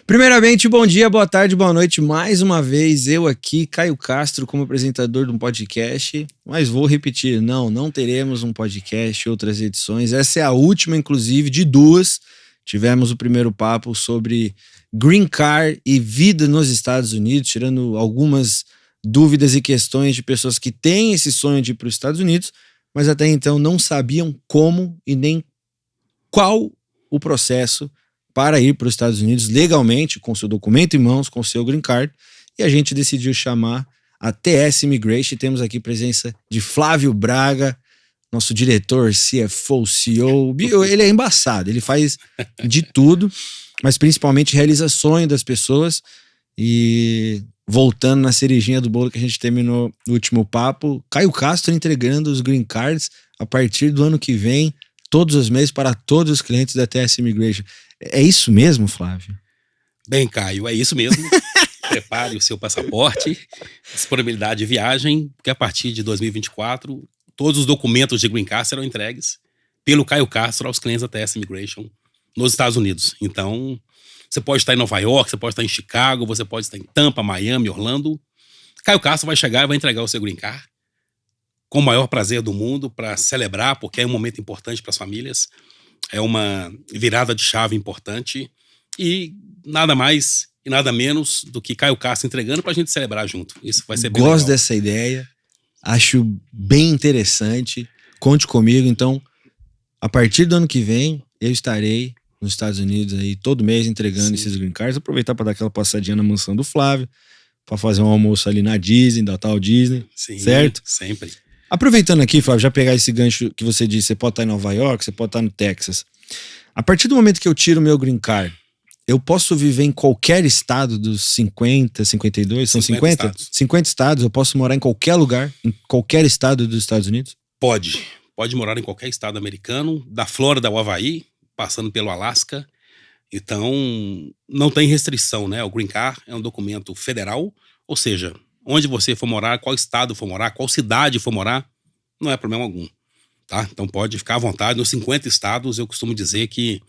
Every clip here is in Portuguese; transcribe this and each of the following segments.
Primeiramente, bom dia, boa tarde, boa noite. Mais uma vez, eu aqui, Caio Castro, como apresentador de um podcast. Mas vou repetir, não teremos um podcast, outras edições. Essa é a última, inclusive, de duas. Tivemos o primeiro papo sobre Green Card e vida nos Estados Unidos, tirando algumas dúvidas e questões de pessoas que têm esse sonho de ir para os Estados Unidos, mas até então não sabiam como e nem qual o processo para ir para os Estados Unidos legalmente, com seu documento em mãos, com seu green card, e a gente decidiu chamar a TS Immigration. Temos aqui presença de Flávio Braga, nosso diretor, CFO, CEO. Ele é embaçado, ele faz de tudo, mas principalmente realiza sonho das pessoas. E voltando na cerejinha do bolo que a gente terminou no último papo, Caio Castro entregando os green cards a partir do ano que vem, todos os meses, para todos os clientes da TS Immigration. É isso mesmo, Flávio? Bem, Caio, é isso mesmo. Prepare o seu passaporte, disponibilidade de viagem, porque a partir de 2024, todos os documentos de Green Card serão entregues pelo Caio Castro aos clientes da TS Immigration nos Estados Unidos. Então, você pode estar em Nova York, você pode estar em Chicago, você pode estar em Tampa, Miami, Orlando. Caio Castro vai chegar e vai entregar o seu Green Card com o maior prazer do mundo para celebrar, porque é um momento importante para as famílias. É uma virada de chave importante e nada mais e nada menos do que Caio Castro entregando pra gente celebrar junto. Isso vai ser bem legal. Gosto dessa ideia, acho bem interessante. Conte comigo, então, a partir do ano que vem, eu estarei nos Estados Unidos aí todo mês entregando esses green cards. Aproveitar para dar aquela passadinha na mansão do Flávio, para fazer um almoço ali na Disney, da tal Disney, certo? Sempre. Aproveitando aqui, Flávio, já pegar esse gancho que você disse, você pode estar em Nova York, você pode estar no Texas. A partir do momento que eu tiro o meu green card, eu posso viver em qualquer estado dos 50, 52, são 50? Estados. 50 estados, eu posso morar em qualquer lugar, em qualquer estado dos Estados Unidos? Pode morar em qualquer estado americano, da Flórida ao Havaí, passando pelo Alasca. Então, não tem restrição, né? O Green Card é um documento federal, ou seja, onde você for morar, qual estado for morar, qual cidade for morar, não é problema algum, tá? Então pode ficar à vontade. Nos 50 estados, eu costumo dizer que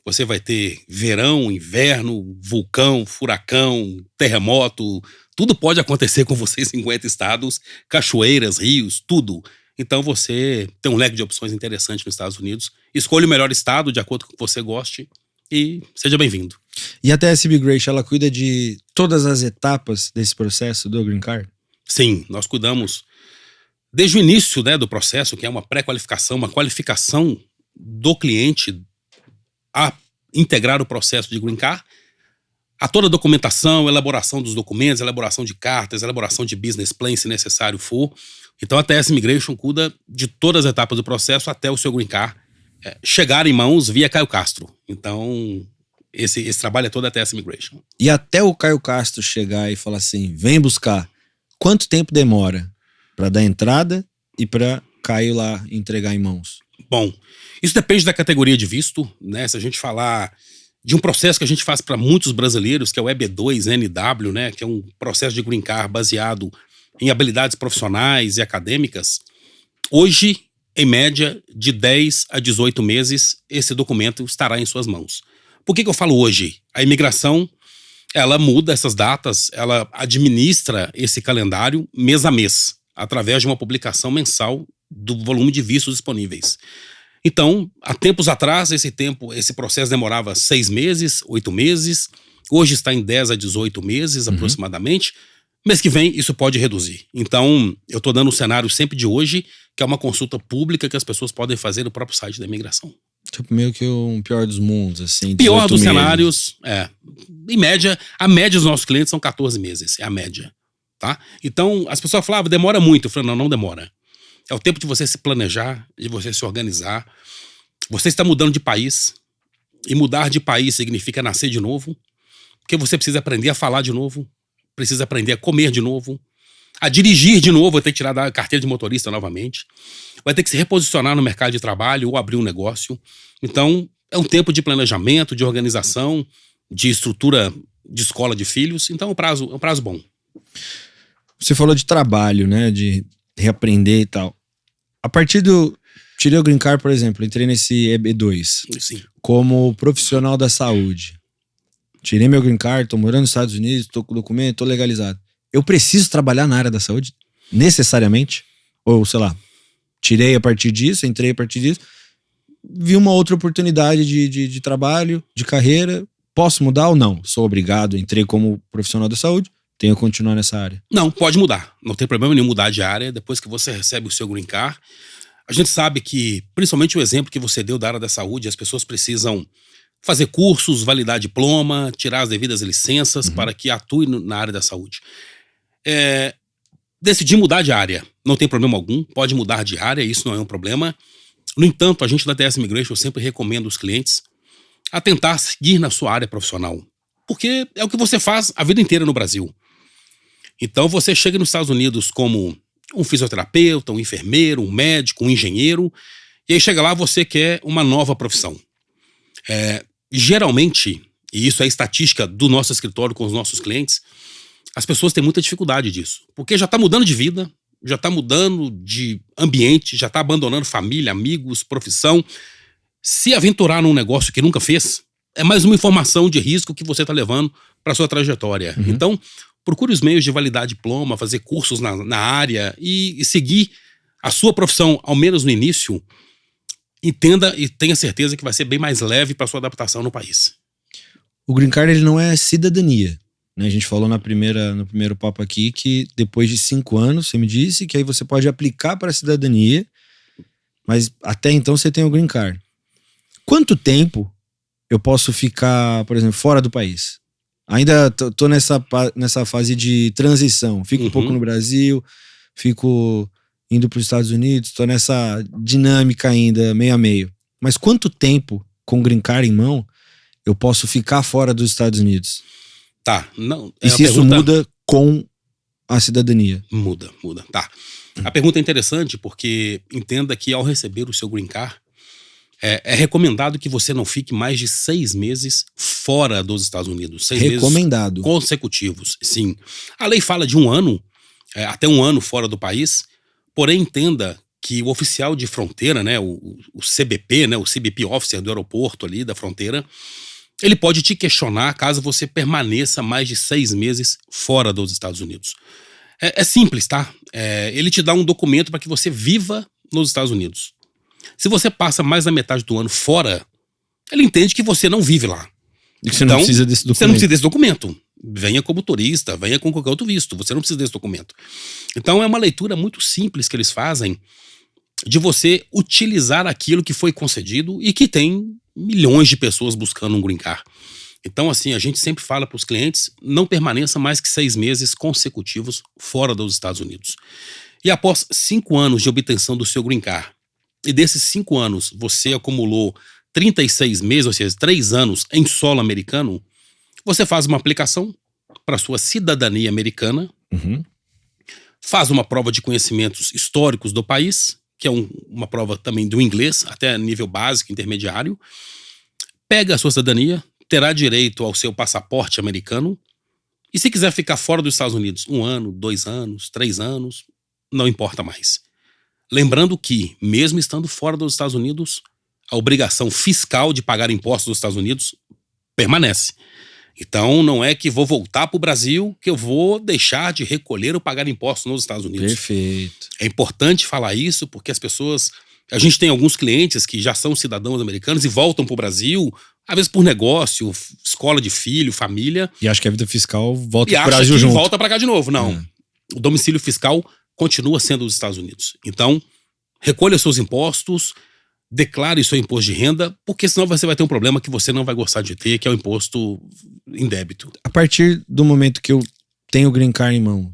você vai ter verão, inverno, vulcão, furacão, terremoto, tudo pode acontecer com você em 50 estados, cachoeiras, rios, tudo. Então você tem um leque de opções interessante nos Estados Unidos. Escolha o melhor estado de acordo com o que você goste e seja bem-vindo. E a TS Immigration, ela cuida de todas as etapas desse processo do Green Card? Sim, nós cuidamos desde o início, né, do processo, que é uma pré-qualificação, uma qualificação do cliente a integrar o processo de Green Card, a toda a documentação, elaboração dos documentos, elaboração de cartas, elaboração de business plan, se necessário for. Então a TS Immigration cuida de todas as etapas do processo até o seu Green Card chegar em mãos via Caio Castro. Então esse trabalho é todo a TS Immigration. E até o Caio Castro chegar e falar assim, vem buscar, quanto tempo demora para dar entrada e para Caio lá entregar em mãos? Bom, isso depende da categoria de visto, né? Se a gente falar de um processo que a gente faz para muitos brasileiros, que é o EB2NW, né? Que é um processo de Green Card baseado em habilidades profissionais e acadêmicas, hoje, em média, de 10 a 18 meses, esse documento estará em suas mãos. Por que eu falo hoje? A imigração, ela muda essas datas, ela administra esse calendário mês a mês, através de uma publicação mensal do volume de vistos disponíveis. Então, há tempos atrás, esse processo demorava 6 meses, 8 meses, hoje está em 10 a 18 meses aproximadamente. Mês que vem, isso pode reduzir. Então, eu estou dando o cenário sempre de hoje, que é uma consulta pública que as pessoas podem fazer no próprio site da imigração. Tipo, meio que um pior dos mundos, assim. Pior dos meses. cenários, em média, a média dos nossos clientes são 14 meses, é a média, tá? Então, as pessoas falavam, demora muito. Eu falei, não demora. É o tempo de você se planejar, de você se organizar. Você está mudando de país, e mudar de país significa nascer de novo, porque você precisa aprender a falar de novo, precisa aprender a comer de novo, a dirigir de novo, vai ter que tirar da carteira de motorista novamente, vai ter que se reposicionar no mercado de trabalho ou abrir um negócio. Então, é um tempo de planejamento, de organização, de estrutura de escola de filhos. Então, é um prazo bom. Você falou de trabalho, né? De reaprender e tal. A partir do... Tirei o Green Card, por exemplo, entrei nesse EB2. Sim. Como profissional da saúde. tirei meu green card, tô morando nos Estados Unidos, tô com documento, tô legalizado. Eu preciso trabalhar na área da saúde? Necessariamente? Ou, sei lá, tirei a partir disso, entrei a partir disso, vi uma outra oportunidade de trabalho, de carreira, posso mudar ou não? Sou obrigado, entrei como profissional da saúde, tenho que continuar nessa área. Não, pode mudar. Não tem problema nenhum mudar de área depois que você recebe o seu green card. A gente sabe que, principalmente o exemplo que você deu da área da saúde, as pessoas precisam fazer cursos, validar diploma, tirar as devidas licenças para que atue na área da saúde. Decidir mudar de área, não tem problema algum, pode mudar de área, isso não é um problema. No entanto, a gente da TS Immigration sempre recomenda os clientes a tentar seguir na sua área profissional, porque é o que você faz a vida inteira no Brasil. Então você chega nos Estados Unidos como um fisioterapeuta, um enfermeiro, um médico, um engenheiro, e aí chega lá, você quer uma nova profissão. Geralmente, e isso é estatística do nosso escritório com os nossos clientes, as pessoas têm muita dificuldade disso, porque já está mudando de vida, já está mudando de ambiente, já está abandonando família, amigos, profissão. Se aventurar num negócio que nunca fez, é mais uma informação de risco que você está levando para sua trajetória. Então, procure os meios de validar diploma, fazer cursos na área e seguir a sua profissão, ao menos no início. Entenda e tenha certeza que vai ser bem mais leve para sua adaptação no país. O green card, ele não é cidadania, né? A gente falou no primeiro papo aqui que depois de 5 anos, você me disse que aí você pode aplicar para a cidadania, mas até então você tem o green card. Quanto tempo eu posso ficar, por exemplo, fora do país? Ainda tô nessa fase de transição. Fico um pouco no Brasil, fico indo para os Estados Unidos, tô nessa dinâmica ainda, meio a meio. Mas quanto tempo, com green card em mão, eu posso ficar fora dos Estados Unidos? Tá, não. E se isso muda com a cidadania? Muda, tá. A pergunta é interessante porque entenda que ao receber o seu green card, é recomendado que você não fique mais de 6 meses fora dos Estados Unidos. 6 recomendado. meses consecutivos, sim. A lei fala de 1 ano, até 1 ano fora do país, porém entenda que o oficial de fronteira, né, o CBP, né, o CBP Officer do aeroporto ali da fronteira, ele pode te questionar caso você permaneça mais de 6 meses fora dos Estados Unidos. É simples, tá? Ele te dá um documento para que você viva nos Estados Unidos. Se você passa mais da metade do ano fora, ele entende que você não vive lá. E que você não precisa desse documento. Você não precisa desse documento. Venha como turista, venha com qualquer outro visto. Você não precisa desse documento. Então é uma leitura muito simples que eles fazem de você utilizar aquilo que foi concedido e que tem milhões de pessoas buscando um green card. Então, assim, a gente sempre fala para os clientes, não permaneça mais que 6 meses consecutivos fora dos Estados Unidos. E após 5 anos de obtenção do seu green card, e desses 5 anos você acumulou 36 meses, ou seja, 3 anos em solo americano, você faz uma aplicação para sua cidadania americana, faz uma prova de conhecimentos históricos do país, que é uma prova também do inglês, até nível básico, intermediário, pega a sua cidadania, terá direito ao seu passaporte americano, e se quiser ficar fora dos Estados Unidos 1 ano, 2 anos, 3 anos, não importa mais. Lembrando que, mesmo estando fora dos Estados Unidos, a obrigação fiscal de pagar impostos dos Estados Unidos permanece. Então, não é que vou voltar para o Brasil que eu vou deixar de recolher ou pagar impostos nos Estados Unidos. Perfeito. É importante falar isso porque as pessoas... A gente tem alguns clientes que já são cidadãos americanos e voltam para o Brasil, às vezes por negócio, escola de filho, família. E acha que a vida fiscal volta E para o acha Brasil que junto. volta para cá de novo. Não. O domicílio fiscal continua sendo os Estados Unidos. Então, recolha seus impostos, declare seu imposto de renda, porque senão você vai ter um problema que você não vai gostar de ter, que é o imposto em débito. A partir do momento que eu tenho o green card em mão,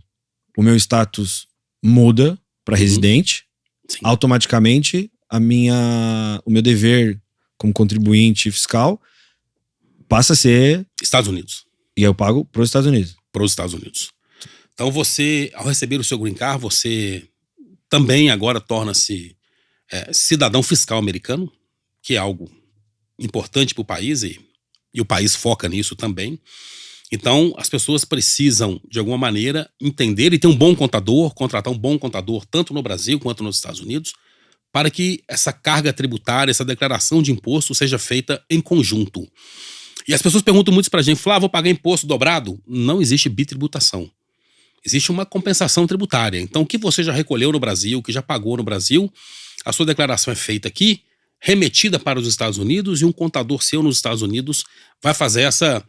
o meu status muda para residente, Sim. automaticamente o meu dever como contribuinte fiscal passa a ser... Estados Unidos. E eu pago para os Estados Unidos. Para os Estados Unidos. Então você, ao receber o seu green card, você também agora torna-se cidadão fiscal americano, que é algo importante para o país e o país foca nisso também. Então as pessoas precisam, de alguma maneira, entender e ter um bom contador, contratar um bom contador tanto no Brasil quanto nos Estados Unidos, para que essa carga tributária, essa declaração de imposto seja feita em conjunto. E as pessoas perguntam muito pra gente, vou pagar imposto dobrado? Não existe bitributação. Existe uma compensação tributária. Então, o que você já recolheu no Brasil, que já pagou no Brasil, a sua declaração é feita aqui, remetida para os Estados Unidos, e um contador seu nos Estados Unidos vai fazer essa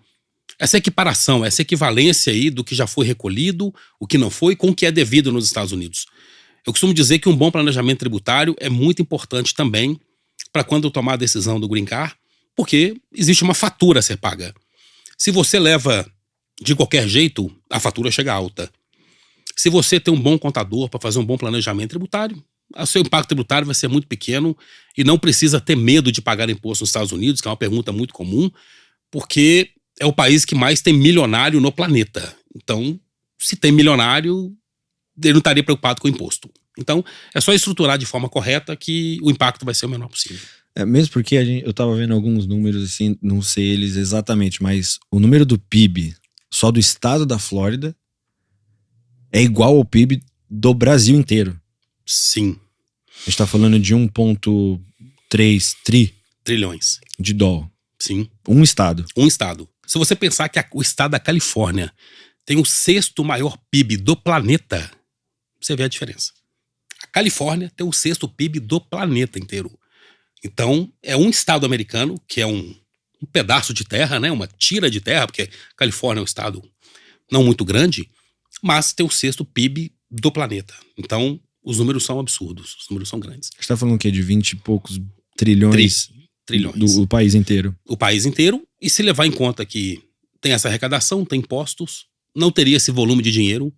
equiparação, essa equivalência aí do que já foi recolhido, o que não foi, com o que é devido nos Estados Unidos. Eu costumo dizer que um bom planejamento tributário é muito importante também para quando eu tomar a decisão do Green Card, porque existe uma fatura a ser paga. Se você leva de qualquer jeito, a fatura chega alta. Se você tem um bom contador para fazer um bom planejamento tributário, o seu impacto tributário vai ser muito pequeno e não precisa ter medo de pagar imposto nos Estados Unidos, que é uma pergunta muito comum, porque é o país que mais tem milionário no planeta. Então, se tem milionário, ele não estaria preocupado com o imposto. Então, é só estruturar de forma correta que o impacto vai ser o menor possível. Mesmo porque eu tava vendo alguns números assim, não sei eles exatamente, mas o número do PIB só do estado da Flórida é igual ao PIB do Brasil inteiro. Sim. A gente tá falando de 1,3 trilhões de dólar. Sim. Um estado. Um estado. Se você pensar que o estado da Califórnia tem o 6º maior PIB do planeta, você vê a diferença. A Califórnia tem o 6º PIB do planeta inteiro. Então, é um estado americano, que é um pedaço de terra, né? Uma tira de terra, porque a Califórnia é um estado não muito grande, mas tem o 6º PIB do planeta. Então, os números são absurdos, os números são grandes. Você tá falando o quê? De 20 e poucos trilhões? Trilhões. Do país inteiro. O país inteiro, e se levar em conta que tem essa arrecadação, tem impostos, não teria esse volume de dinheiro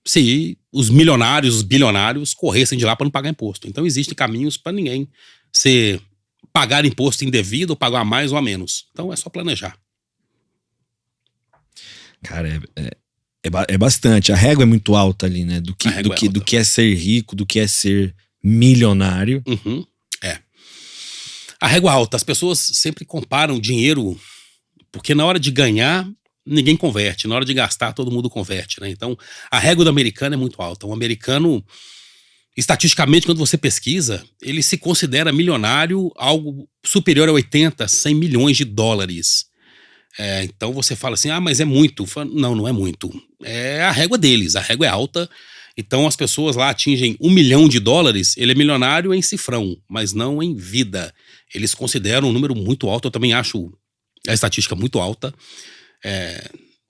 se os milionários, os bilionários corressem de lá para não pagar imposto. Então existem caminhos para ninguém pagar imposto indevido, ou pagar a mais ou a menos. Então é só planejar. Cara, é bastante. A régua é muito alta ali, né? Do que é ser rico, do que é ser milionário. Uhum. A régua alta. As pessoas sempre comparam dinheiro, porque na hora de ganhar, ninguém converte. Na hora de gastar, todo mundo converte, né? Então, a régua do americano é muito alta. Um americano, estatisticamente, quando você pesquisa, ele se considera milionário algo superior a 80, 100 milhões de dólares. Então você fala assim, mas é muito. Não, não é muito. É a régua deles, a régua é alta. Então as pessoas lá atingem $1 milhão, ele é milionário em cifrão, mas não em vida. Eles consideram um número muito alto, eu também acho a estatística muito alta.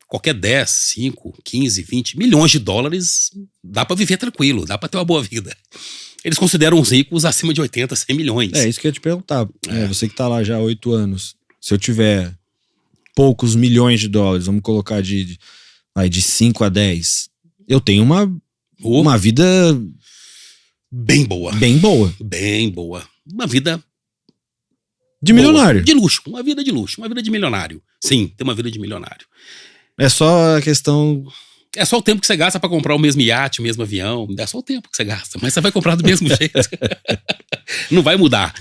Qualquer 10, 5, 15, 20 milhões de dólares dá pra viver tranquilo, dá pra ter uma boa vida. Eles consideram os ricos acima de 80, 100 milhões. Isso que eu ia te perguntar. Você que tá lá já há 8 anos, se eu tiver poucos milhões de dólares, vamos colocar de 5 a 10, eu tenho uma vida bem boa. Bem boa. Bem boa. Uma vida de milionário. De luxo. Uma vida de luxo. Uma vida de milionário. Sim, tem uma vida de milionário. É só a questão... É só o tempo que você gasta pra comprar o mesmo iate, o mesmo avião. É só o tempo que você gasta. Mas você vai comprar do mesmo jeito. Não vai mudar.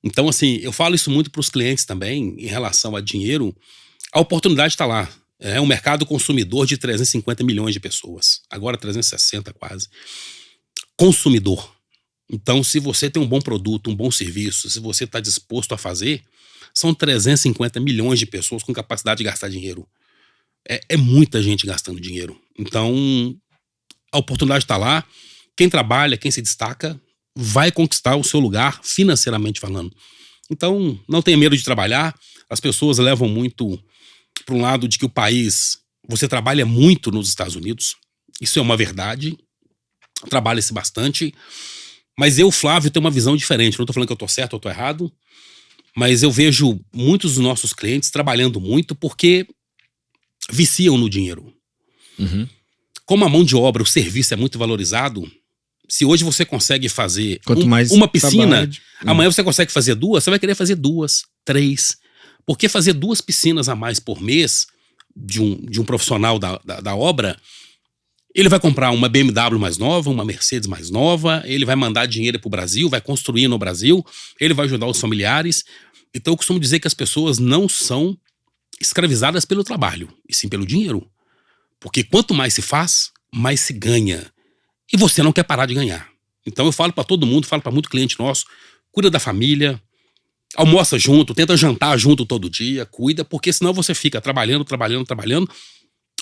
Então, assim, eu falo isso muito pros clientes também, em relação a dinheiro. A oportunidade tá lá. É um mercado consumidor de 350 milhões de pessoas. Agora 360 quase. Consumidor. Então, se você tem um bom produto, um bom serviço, se você está disposto a fazer, são 350 milhões de pessoas com capacidade de gastar dinheiro. É muita gente gastando dinheiro. Então, a oportunidade está lá. Quem trabalha, quem se destaca, vai conquistar o seu lugar financeiramente falando. Então, não tenha medo de trabalhar. As pessoas levam muito para um lado de que o país, você trabalha muito nos Estados Unidos. Isso é uma verdade. Trabalha-se bastante. Mas eu, Flávio, tenho uma visão diferente. Não estou falando que eu estou certo ou estou errado, mas eu vejo muitos dos nossos clientes trabalhando muito porque viciam no dinheiro. Uhum. Como a mão de obra, o serviço é muito valorizado, se hoje você consegue fazer uma piscina, amanhã você consegue fazer 2, você vai querer fazer 2, 3. Porque fazer 2 piscinas a mais por mês de um profissional da obra, ele vai comprar uma BMW mais nova, uma Mercedes mais nova, ele vai mandar dinheiro pro Brasil, vai construir no Brasil, ele vai ajudar os familiares. Então eu costumo dizer que as pessoas não são escravizadas pelo trabalho, e sim pelo dinheiro. Porque quanto mais se faz, mais se ganha. E você não quer parar de ganhar. Então eu falo para todo mundo, falo para muito cliente nosso, cuida da família, almoça junto, tenta jantar junto todo dia, cuida, porque senão você fica trabalhando.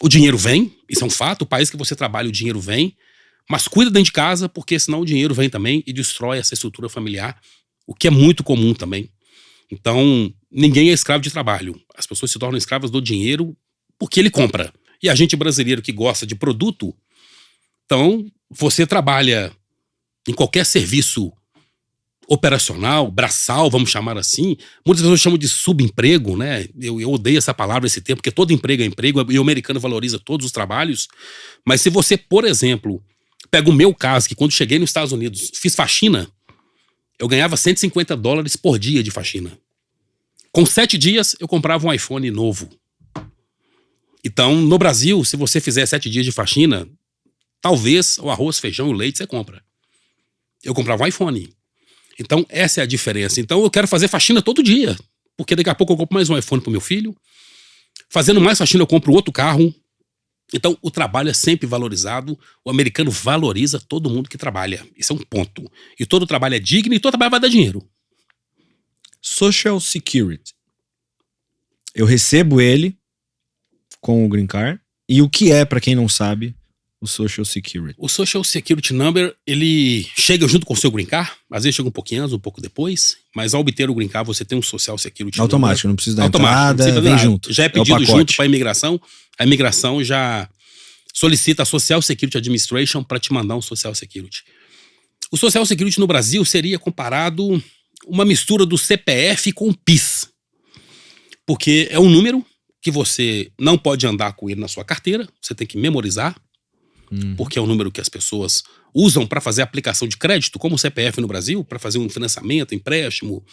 O dinheiro vem, isso é um fato, o país que você trabalha, o dinheiro vem, mas cuida dentro de casa, porque senão o dinheiro vem também e destrói essa estrutura familiar, o que é muito comum também. Então, ninguém é escravo de trabalho. As pessoas se tornam escravas do dinheiro porque ele compra. E a gente brasileiro que gosta de produto, então você trabalha em qualquer serviço operacional, braçal, vamos chamar assim. Muitas pessoas chamam de subemprego, né? Eu odeio essa palavra, esse termo, porque todo emprego é emprego e o americano valoriza todos os trabalhos. Mas se você, por exemplo, pega o meu caso, que quando cheguei nos Estados Unidos, fiz faxina, eu ganhava $150 por dia de faxina. Com 7 dias, eu comprava um iPhone novo. Então, no Brasil, se você fizer 7 dias de faxina, talvez o arroz, feijão e o leite você compra. Eu comprava um iPhone. Então, essa é a diferença. Então, eu quero fazer faxina todo dia, porque daqui a pouco eu compro mais um iPhone pro meu filho. Fazendo mais faxina, eu compro outro carro. Então, o trabalho é sempre valorizado. O americano valoriza todo mundo que trabalha. Isso é um ponto. E todo trabalho é digno e todo trabalho vai dar dinheiro. Social Security. Eu recebo ele com o Green Card. E o que é, pra quem não sabe, o Social Security? O Social Security Number, ele chega junto com o seu Green Card. Às vezes chega um pouquinho antes, um pouco depois. Mas ao obter o Green Card, você tem um Social Security automático, Number. não precisa dar Automático, entrada, não precisa vem nada. junto. Já é pedido o junto para a imigração. A imigração já solicita a Social Security Administration para te mandar um Social Security. O Social Security no Brasil seria comparado uma mistura do CPF com o PIS. Porque é um número que você não pode andar com ele na sua carteira, você tem que memorizar, porque é um número que as pessoas usam para fazer aplicação de crédito, como o CPF no Brasil, para fazer um financiamento, empréstimo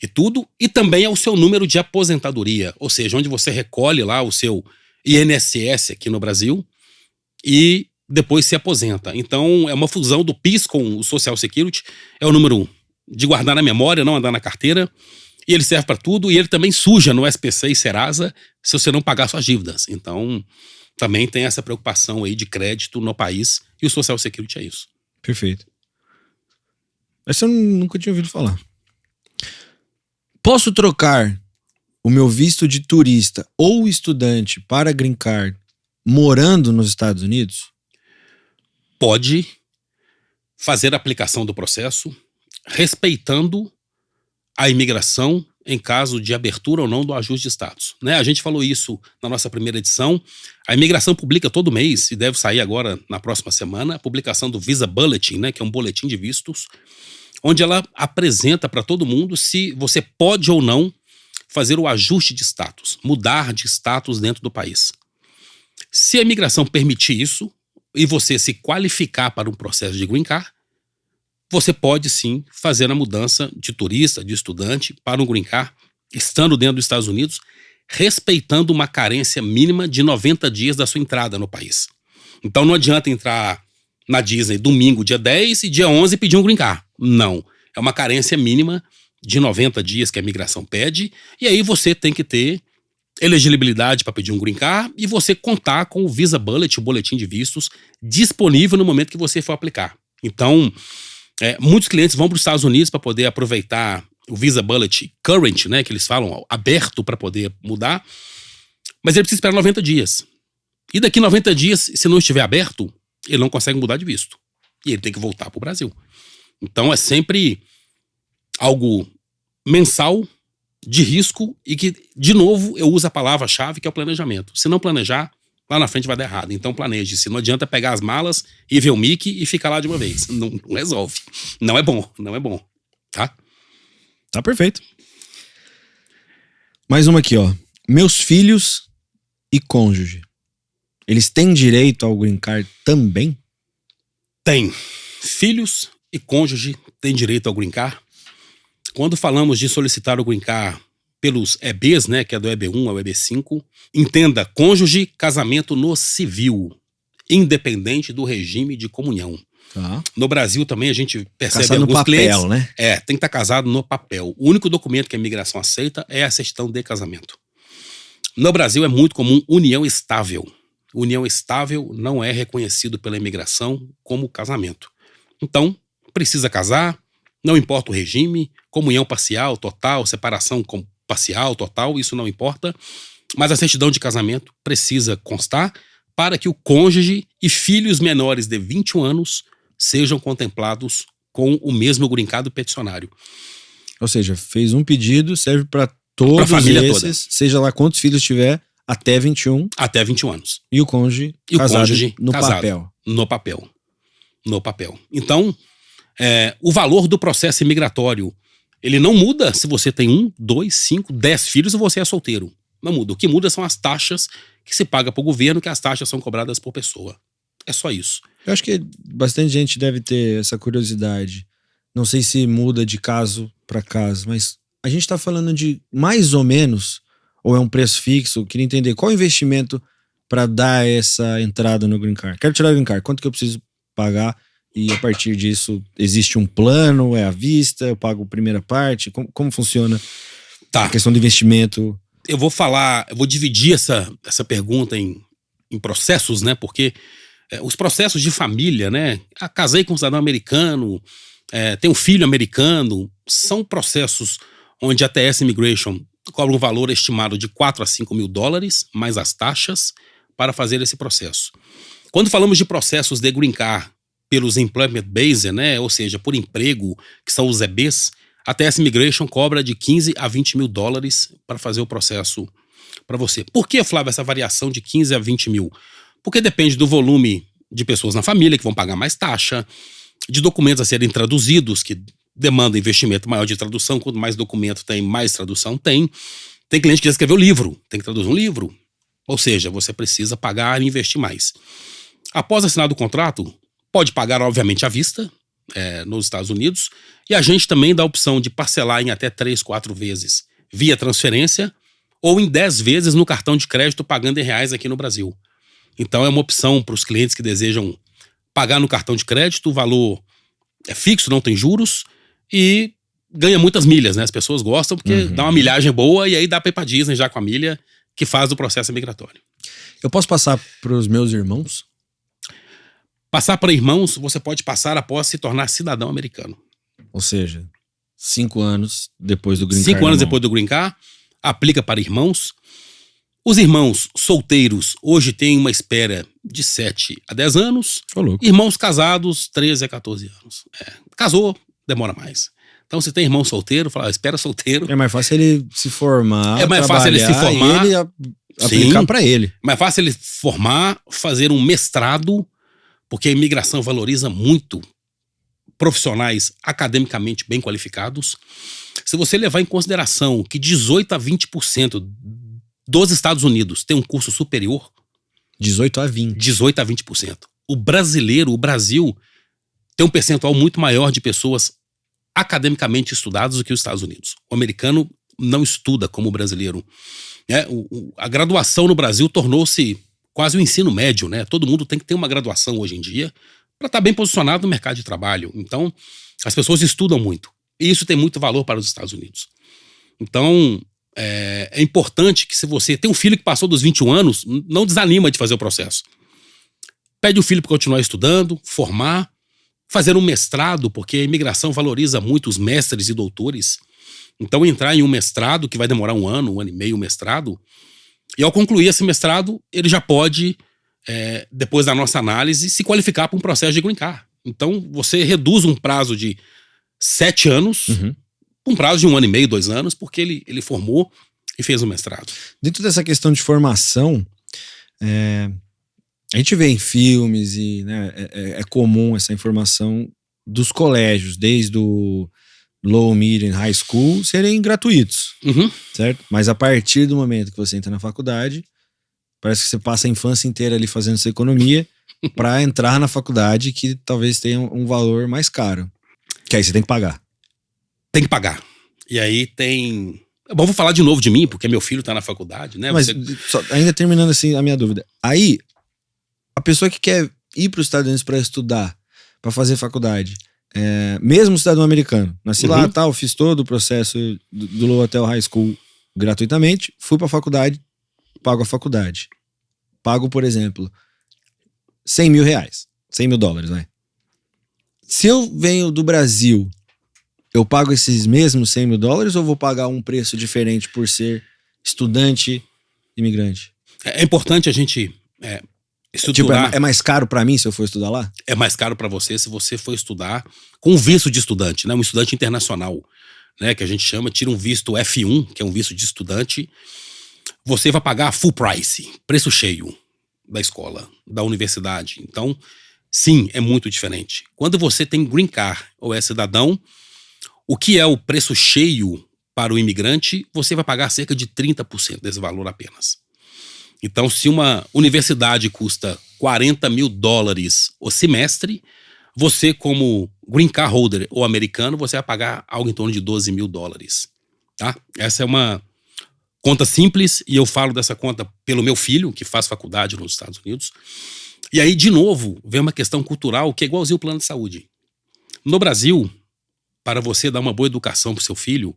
e tudo. E também é o seu número de aposentadoria, ou seja, onde você recolhe lá o seu INSS aqui no Brasil e depois se aposenta. Então é uma fusão do PIS com o Social Security, é o número de guardar na memória, não andar na carteira, e ele serve para tudo, e ele também suja no SPC e Serasa se você não pagar suas dívidas. Então também tem essa preocupação aí de crédito no país, e o Social Security é isso. Perfeito. Essa eu nunca tinha ouvido falar. Posso trocar o meu visto de turista ou estudante para Green Card morando nos Estados Unidos? Pode fazer a aplicação do processo respeitando a imigração em caso de abertura ou não do ajuste de status, né? A gente falou isso na nossa primeira edição. A imigração publica todo mês, e deve sair agora na próxima semana, a publicação do Visa Bulletin, né? Que é um boletim de vistos, onde ela apresenta para todo mundo se você pode ou não fazer o ajuste de status, mudar de status dentro do país. Se a imigração permitir isso, e você se qualificar para um processo de Green Card, você pode sim fazer a mudança de turista, de estudante, para um Green Card, estando dentro dos Estados Unidos, respeitando uma carência mínima de 90 dias da sua entrada no país. Então não adianta entrar na Disney domingo, dia 10, e dia 11 pedir um Green Card. Não. É uma carência mínima de 90 dias que a imigração pede, e aí você tem que ter elegibilidade para pedir um Green Card e você contar com o Visa Bullet, o boletim de vistos, disponível no momento que você for aplicar. Então, muitos clientes vão para os Estados Unidos para poder aproveitar o Visa Bullet Current, né, que eles falam, aberto para poder mudar, mas ele precisa esperar 90 dias. E daqui 90 dias, se não estiver aberto, ele não consegue mudar de visto. E ele tem que voltar para o Brasil. Então é sempre algo mensal, de risco, e que, de novo, eu uso a palavra-chave que é o planejamento. Se não planejar, lá na frente vai dar errado. Então planeje-se. Não adianta pegar as malas e ver o Mickey e ficar lá de uma vez. Não resolve. Não é bom. Não é bom. Tá? Tá perfeito. Mais uma aqui, ó. Meus filhos e cônjuge, eles têm direito ao Green Card também? Tem. Filhos e cônjuge têm direito ao Green Card. Quando falamos de solicitar o Green Card pelos EBs, né, que é do EB1 ao EB5, entenda, cônjuge, casamento no civil, independente do regime de comunhão. Tá. No Brasil também a gente percebe casado alguns no papel, clientes, né? tem que estar casado no papel. O único documento que a imigração aceita é a certidão de casamento. No Brasil é muito comum união estável. União estável não é reconhecido pela imigração como casamento. Então, precisa casar, Não importa o regime, comunhão parcial, total, separação parcial, total, isso não importa. Mas a certidão de casamento precisa constar para que o cônjuge e filhos menores de 21 anos sejam contemplados com o mesmo green card do peticionário. Ou seja, fez um pedido, serve para todos a família esses, toda. Seja lá quantos filhos tiver, até 21. Até 21 anos. E o cônjuge casado no papel. No papel. Então, o valor do processo imigratório, ele não muda se você tem 1, 2, 5, 10 filhos ou você é solteiro. Não muda. O que muda são as taxas que se paga para o governo, que as taxas são cobradas por pessoa. É só isso. Eu acho que bastante gente deve ter essa curiosidade. Não sei se muda de caso para caso, mas a gente está falando de mais ou menos, ou é um preço fixo? Eu queria entender qual o investimento para dar essa entrada no Green Card. Quero tirar o Green Card, quanto que eu preciso pagar? E a partir disso, existe um plano, é à vista, eu pago a primeira parte? Como funciona a questão do investimento? Eu vou dividir essa pergunta em processos, né? Porque os processos de família, né? Casei com um cidadão americano, tenho um filho americano, são processos onde a TS Immigration cobra um valor estimado de 4 a 5 mil dólares, mais as taxas, para fazer esse processo. Quando falamos de processos de Green Card pelos Employment Based, né? Ou seja, por emprego, que são os EBs, a TS Immigration cobra de 15 a 20 mil dólares para fazer o processo para você. Por que, Flávio, essa variação de 15 a 20 mil? Porque depende do volume de pessoas na família que vão pagar mais taxa, de documentos a serem traduzidos, que demandam investimento maior de tradução. Quanto mais documento tem, mais tradução tem. Tem cliente que já escreveu livro, tem que traduzir um livro. Ou seja, você precisa pagar e investir mais. Após assinado o contrato, pode pagar, obviamente, à vista, nos Estados Unidos, e a gente também dá a opção de parcelar em até 3, 4 vezes via transferência ou em 10 vezes no cartão de crédito pagando em reais aqui no Brasil. Então é uma opção para os clientes que desejam pagar no cartão de crédito, o valor é fixo, não tem juros e ganha muitas milhas, né? As pessoas gostam porque dá uma milhagem boa e aí dá para ir para Disney já com a milha que faz o processo migratório. Eu posso passar para os meus irmãos? Passar para irmãos, você pode passar após se tornar cidadão americano. Ou seja, 5 anos depois do Green Card. 5 anos depois do Green Card, aplica para irmãos. Os irmãos solteiros hoje têm uma espera de 7 a 10 anos. Irmãos casados, 13 a 14 anos. Casou, demora mais. Então, se tem irmão solteiro, fala, espera solteiro. É mais fácil ele se formar. É mais fácil ele se formar. E ele aplicar para ele. Mais fácil ele formar, fazer um mestrado, porque a imigração valoriza muito profissionais academicamente bem qualificados. Se você levar em consideração que 18 a 20% dos Estados Unidos tem um curso superior. 18 a 20%. 18 a 20%. O Brasil, tem um percentual muito maior de pessoas academicamente estudadas do que os Estados Unidos. O americano não estuda como o brasileiro. A graduação no Brasil tornou-se quase o ensino médio, né? Todo mundo tem que ter uma graduação hoje em dia para estar bem posicionado no mercado de trabalho. Então, as pessoas estudam muito. E isso tem muito valor para os Estados Unidos. Então, é importante que, se você tem um filho que passou dos 21 anos, não desanima de fazer o processo. Pede o filho para continuar estudando, formar, fazer um mestrado, porque a imigração valoriza muito os mestres e doutores. Então, entrar em um mestrado, que vai demorar 1 ano, 1 ano e meio, um mestrado, e ao concluir esse mestrado, ele já pode, depois da nossa análise, se qualificar para um processo de Green Card. Então, você reduz um prazo de 7 anos, um prazo de 1 ano e meio, 2 anos, porque ele formou e fez o mestrado. Dentro dessa questão de formação, a gente vê em filmes e, né, é comum essa informação dos colégios, desde o low, medium, high school, serem gratuitos, certo? Mas a partir do momento que você entra na faculdade, parece que você passa a infância inteira ali fazendo essa economia para entrar na faculdade, que talvez tenha um valor mais caro. Que aí você tem que pagar. Tem que pagar. E aí tem... Bom, vou falar de novo de mim, porque meu filho tá na faculdade, né? Mas ainda terminando assim a minha dúvida. Aí, a pessoa que quer ir para os Estados Unidos para estudar, para fazer faculdade, mesmo cidadão americano, nasci lá, tal, fiz todo o processo do low até o high school gratuitamente, fui para a faculdade, pago a faculdade. Pago, por exemplo, 100 mil reais, 100 mil dólares, né? Se eu venho do Brasil eu pago esses mesmos $100.000 ou vou pagar um preço diferente por ser estudante imigrante? É importante a gente Tipo, estruturar. é mais caro pra mim se eu for estudar lá? É mais caro para você se você for estudar com visto de estudante, né? Um estudante internacional, né? Que a gente chama, tira um visto F1, que é um visto de estudante. Você vai pagar full price, preço cheio da escola, da universidade. Então, sim, é muito diferente. Quando você tem green card ou é cidadão, o que é o preço cheio para o imigrante, você vai pagar cerca de 30% desse valor apenas. Então, se uma universidade custa $40.000 o semestre, você, como green card holder ou americano, você vai pagar algo em torno de $12.000. Tá? Essa é uma conta simples, e eu falo dessa conta pelo meu filho, que faz faculdade nos Estados Unidos. E aí, de novo, vem uma questão cultural que é igualzinho o plano de saúde. No Brasil, para você dar uma boa educação para o seu filho,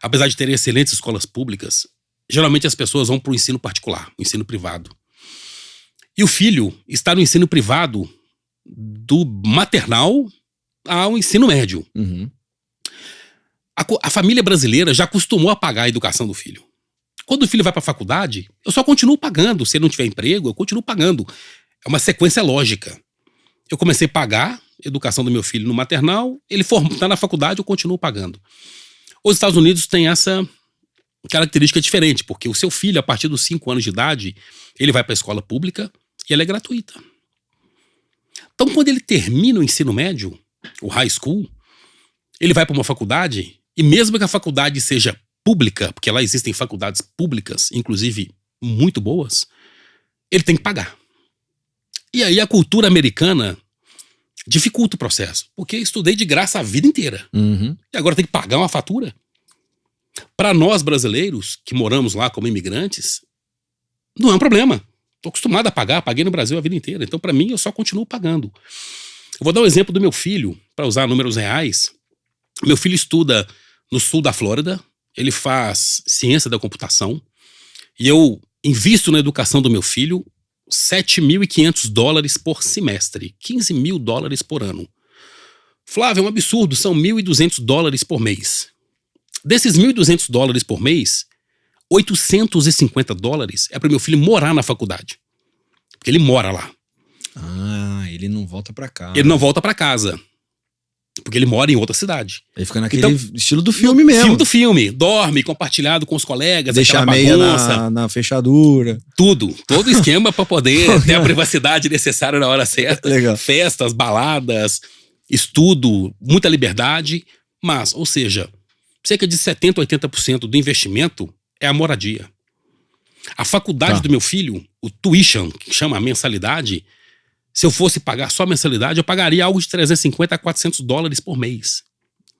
apesar de ter excelentes escolas públicas, geralmente as pessoas vão para o ensino particular, o ensino privado. E o filho está no ensino privado do maternal ao ensino médio. Uhum. A família brasileira já acostumou a pagar a educação do filho. Quando o filho vai para a faculdade, eu só continuo pagando. Se ele não tiver emprego, eu continuo pagando. É uma sequência lógica. Eu comecei a pagar a educação do meu filho no maternal, ele está na faculdade, eu continuo pagando. Os Estados Unidos têm essa característica diferente, porque o seu filho, a partir dos 5 anos de idade, ele vai para a escola pública e ela é gratuita. Então, quando ele termina o ensino médio, o high school, ele vai para uma faculdade, e mesmo que a faculdade seja pública, porque lá existem faculdades públicas, inclusive muito boas, ele tem que pagar. E aí a cultura americana dificulta o processo, porque estudei de graça a vida inteira. Uhum. E agora tem que pagar uma fatura. Para nós brasileiros, que moramos lá como imigrantes, não é um problema. Estou acostumado a pagar, paguei no Brasil a vida inteira. Então, para mim, eu só continuo pagando. Eu vou dar um exemplo do meu filho, para usar números reais. Meu filho estuda no sul da Flórida, ele faz ciência da computação, e eu invisto na educação do meu filho $7.500 por semestre, $15.000 por ano. Flávio, é um absurdo, são $1.200 por mês. Desses $1.200 por mês, $850 é para meu filho morar na faculdade. Porque ele mora lá. Ah, ele não volta pra cá. Ele não volta para casa. Porque ele mora em outra cidade. Ele fica naquele Então, estilo do filme mesmo. Filme do filme. Dorme, compartilhado com os colegas, Deixa a aquela meia bagunça. na fechadura. Tudo. Todo esquema para poder ter a privacidade necessária na hora certa. Legal. Festas, baladas, estudo, muita liberdade. Mas, ou seja, cerca de 70% a 80% do investimento é a moradia. A faculdade do meu filho, o tuition, que chama a mensalidade, se eu fosse pagar só a mensalidade, eu pagaria algo de $350 a $400 por mês.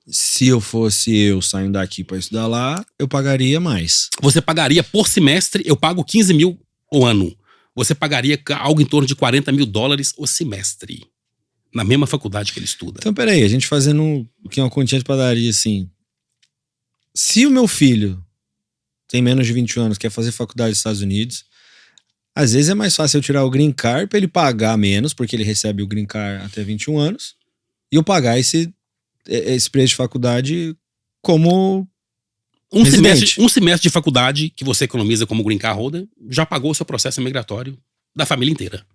Se eu fosse eu saindo daqui pra estudar lá, eu pagaria mais. Você pagaria por semestre, eu pago 15 mil o ano. Você pagaria algo em torno de $40.000 o semestre. Na mesma faculdade que ele estuda. Então, peraí, a gente fazendo o que é uma continha de padaria, assim. Se o meu filho tem menos de 21 anos, quer fazer faculdade nos Estados Unidos, às vezes é mais fácil eu tirar o green card pra ele pagar menos, porque ele recebe o green card até 21 anos, e eu pagar esse preço de faculdade como um residente. semestre de faculdade que você economiza como green card holder já pagou o seu processo migratório da família inteira.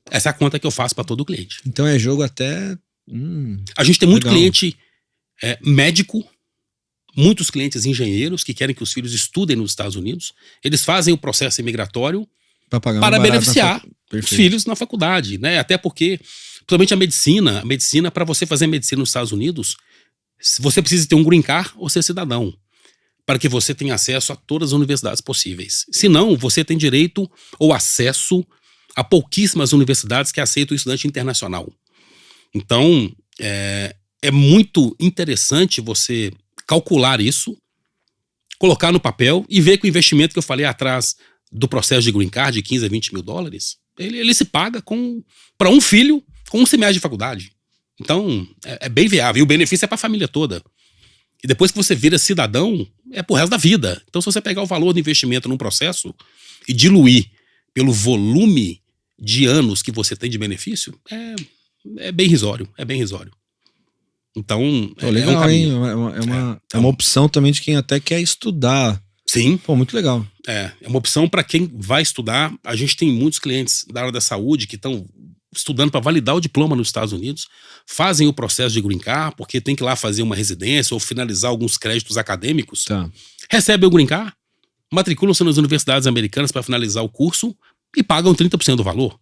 Essa é a conta que eu faço para todo cliente. Então é jogo até... A gente tem muito legal. cliente médico, muitos clientes engenheiros que querem que os filhos estudem nos Estados Unidos. Eles fazem o processo imigratório Pra pagar para mais barato beneficiar os Perfeito. filhos na faculdade, né? Até porque, principalmente a medicina, para você fazer medicina nos Estados Unidos, você precisa ter um green card ou ser cidadão, para que você tenha acesso a todas as universidades possíveis. Senão, você tem direito ou acesso a pouquíssimas universidades que aceitam o estudante internacional. Então, é muito interessante você calcular isso, colocar no papel e ver que o investimento que eu falei atrás do processo de green card de 15 a 20 mil dólares, ele se paga para um filho com um semestre de faculdade. Então, é bem viável. E o benefício é para a família toda. E depois que você vira cidadão, é pro resto da vida. Então, se você pegar o valor do investimento num processo e diluir pelo volume de anos que você tem de benefício, é bem irrisório. É bem irrisório. Então, legal, é um caminho. Hein? É uma opção também de quem até quer estudar. Sim. Pô, muito legal. É uma opção para quem vai estudar. A gente tem muitos clientes da área da saúde que estão estudando para validar o diploma nos Estados Unidos, fazem o processo de Green Card, porque tem que ir lá fazer uma residência ou finalizar alguns créditos acadêmicos, recebem o Green Card, matriculam-se nas universidades americanas para finalizar o curso e pagam 30% do valor.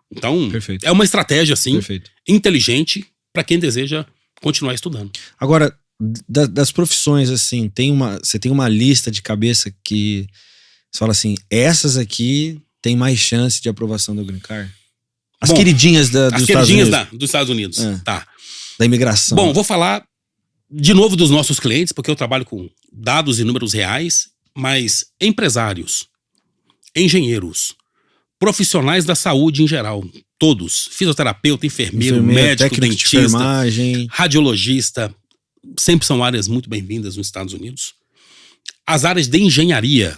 Então, Perfeito. É uma estratégia, assim, Perfeito. inteligente para quem deseja continuar estudando. Agora, das profissões, assim, você tem uma lista de cabeça que você fala assim, essas aqui tem mais chance de aprovação do Green Card? As queridinhas dos Estados Unidos. Tá. Da imigração. Bom, vou falar de novo dos nossos clientes, porque eu trabalho com dados e números reais, mas empresários, engenheiros, profissionais da saúde em geral, todos, fisioterapeuta, enfermeiro, médico, dentista, de enfermagem, radiologista, sempre são áreas muito bem-vindas nos Estados Unidos. As áreas de engenharia,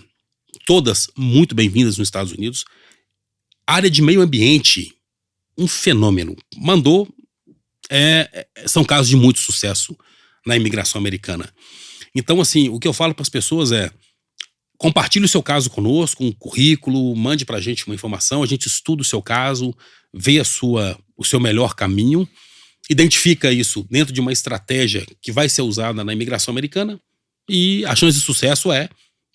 todas muito bem-vindas nos Estados Unidos. A área de meio ambiente, um fenômeno. São casos de muito sucesso na imigração americana. Então, assim, o que eu falo para as pessoas é: compartilhe o seu caso conosco, um currículo, mande para a gente uma informação, a gente estuda o seu caso, vê o seu melhor caminho, identifica isso dentro de uma estratégia que vai ser usada na imigração americana e a chance de sucesso é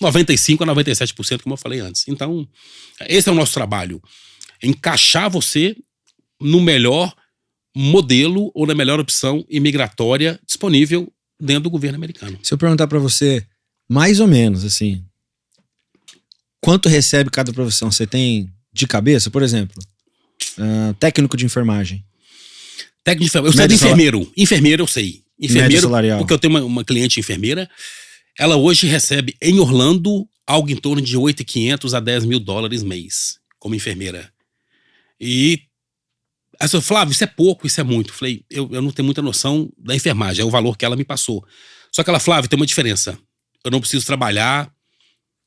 95% a 97%, como eu falei antes. Então, esse é o nosso trabalho. Encaixar você no melhor modelo ou na melhor opção imigratória disponível dentro do governo americano. Se eu perguntar para você, mais ou menos, assim, quanto recebe cada profissão? Você tem de cabeça, por exemplo, técnico de enfermagem? Técnico de enfermagem. Eu sei de enfermeiro. Enfermeiro eu sei. Enfermeiro, porque eu tenho uma cliente enfermeira. Ela hoje recebe em Orlando algo em torno de $8.500 a $10.000 mês, como enfermeira. E aí eu falei, Flávio, isso é pouco, isso é muito. Eu falei, eu não tenho muita noção da enfermagem, é o valor que ela me passou. Só que ela, Flávio, tem uma diferença. Eu não preciso trabalhar